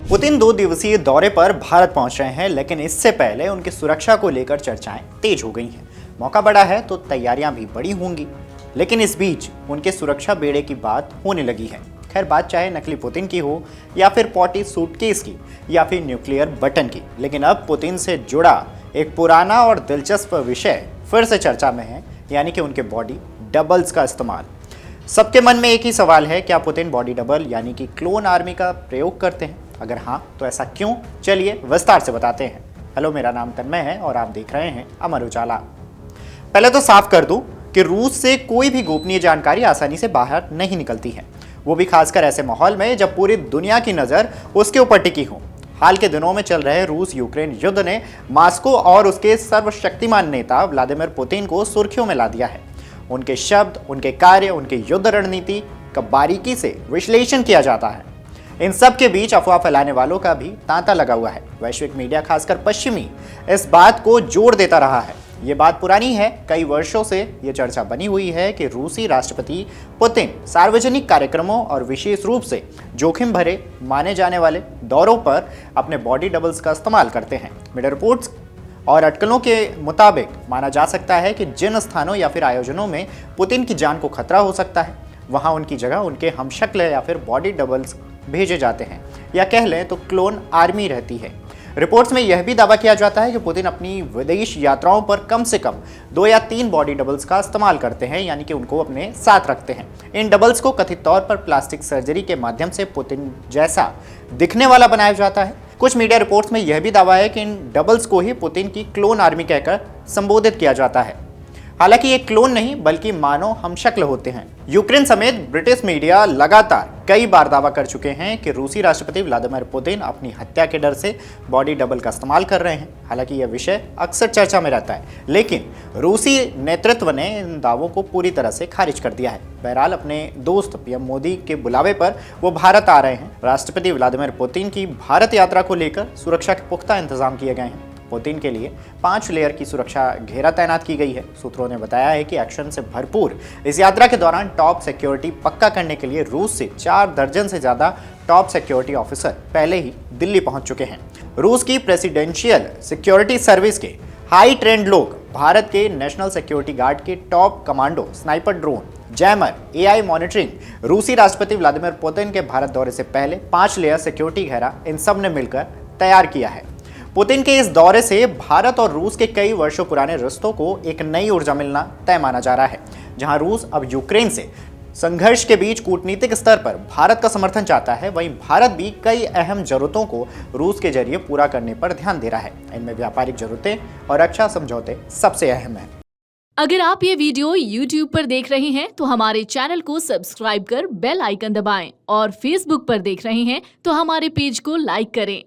Putin 2 दिवसीय दौरे पर भारत पहुंच रहे हैं, लेकिन इससे पहले उनकी सुरक्षा को लेकर चर्चाएं तेज हो गई हैं। मौका बड़ा है तो तैयारियां भी बड़ी होंगी, लेकिन इस बीच उनके सुरक्षा बेड़े की बात होने लगी है। खैर, बात चाहे नकली पुतिन की हो या फिर पॉटी सूटकेस की या फिर न्यूक्लियर बटन की, लेकिन अब पुतिन से जुड़ा एक पुराना और दिलचस्प विषय फिर से चर्चा में है, यानी कि उनके बॉडी डबल्स का इस्तेमाल। सबके मन में एक ही सवाल है, क्या पुतिन बॉडी डबल यानी कि क्लोन आर्मी का प्रयोग करते हैं? अगर हाँ, तो ऐसा क्यों? चलिए विस्तार से बताते हैं। हेलो, मेरा नाम तन्मय है और आप देख रहे हैं अमर उजाला। पहले तो साफ कर दूं कि रूस से कोई भी गोपनीय जानकारी आसानी से बाहर नहीं निकलती है, वो भी खासकर ऐसे माहौल में जब पूरी दुनिया की नज़र उसके ऊपर टिकी हो। हाल के दिनों में चल रहे रूस यूक्रेन युद्ध ने मॉस्को और उसके सर्वशक्तिमान नेता व्लादिमीर पुतिन को सुर्खियों में ला दिया है। उनके शब्द, उनके कार्य, उनकी युद्ध रणनीति का बारीकी से विश्लेषण किया जाता है। इन सब के बीच अफवाह फैलाने वालों का भी तांता लगा हुआ है। वैश्विक मीडिया, खासकर पश्चिमी, इस बात को जोर देता रहा है। ये बात पुरानी है, कई वर्षों से ये चर्चा बनी हुई है कि रूसी राष्ट्रपति पुतिन सार्वजनिक कार्यक्रमों और विशेष रूप से जोखिम भरे माने जाने वाले दौरों पर अपने बॉडी डबल्स का इस्तेमाल करते हैं। मीडिया रिपोर्ट्स और अटकलों के मुताबिक माना जा सकता है कि जिन स्थानों या फिर आयोजनों में पुतिन की जान को खतरा हो सकता है, वहां उनकी जगह उनके हमशक्ल या फिर बॉडी डबल्स भेजे जाते हैं, या कह लें तो क्लोन आर्मी रहती है। रिपोर्ट्स में यह भी दावा किया जाता है कि पुतिन अपनी विदेश यात्राओं पर कम से कम 2 या 3 बॉडी डबल्स का इस्तेमाल करते हैं, यानी कि उनको अपने साथ रखते हैं। इन डबल्स को कथित तौर पर प्लास्टिक सर्जरी के माध्यम से पुतिन जैसा दिखने वाला बनाया जाता है। कुछ मीडिया रिपोर्ट्स में यह भी दावा है कि इन डबल्स को ही पुतिन की क्लोन आर्मी कहकर संबोधित किया जाता है। हालांकि ये क्लोन नहीं बल्कि मानव हमशक्ल होते हैं। यूक्रेन समेत ब्रिटिश मीडिया लगातार कई बार दावा कर चुके हैं कि रूसी राष्ट्रपति व्लादिमीर पुतिन अपनी हत्या के डर से बॉडी डबल का इस्तेमाल कर रहे हैं। हालांकि यह विषय अक्सर चर्चा में रहता है, लेकिन रूसी नेतृत्व ने इन दावों को पूरी तरह से खारिज कर दिया है। बहरहाल, अपने दोस्त पीएम मोदी के बुलावे पर वो भारत आ रहे हैं। राष्ट्रपति व्लादिमीर पुतिन की भारत यात्रा को लेकर सुरक्षा के पुख्ता इंतजाम किए गए हैं। पुतिन के लिए 5 लेयर की सुरक्षा घेरा तैनात की गई है। सूत्रों ने बताया है कि एक्शन से भरपूर इस यात्रा के दौरान टॉप सिक्योरिटी पक्का करने के लिए रूस से 4 दर्जन से ज्यादा टॉप सिक्योरिटी ऑफिसर पहले ही दिल्ली पहुंच चुके हैं। रूस की प्रेसिडेंशियल सिक्योरिटी सर्विस के हाई ट्रेंड लोग भारत के नेशनल सिक्योरिटी गार्ड के top commando, sniper drone, jammer, AI monitoring रूसी राष्ट्रपति व्लादिमीर पुतिन के भारत दौरे से पहले 5 लेयर सिक्योरिटी घेरा इन सब ने मिलकर तैयार किया है। पुतिन के इस दौरे से भारत और रूस के कई वर्षों पुराने रिश्तों को एक नई ऊर्जा मिलना तय माना जा रहा है। जहां रूस अब यूक्रेन से संघर्ष के बीच कूटनीतिक स्तर पर भारत का समर्थन चाहता है, वहीं भारत भी कई अहम जरूरतों को रूस के जरिए पूरा करने पर ध्यान दे रहा है। इनमें व्यापारिक जरूरतें और रक्षा समझौते सबसे अहम हैं। अगर आप ये वीडियो YouTube पर देख रहे हैं तो हमारे चैनल को सब्सक्राइब कर बेल आइकन दबाएं, और Facebook पर देख रहे हैं तो हमारे पेज को लाइक करें।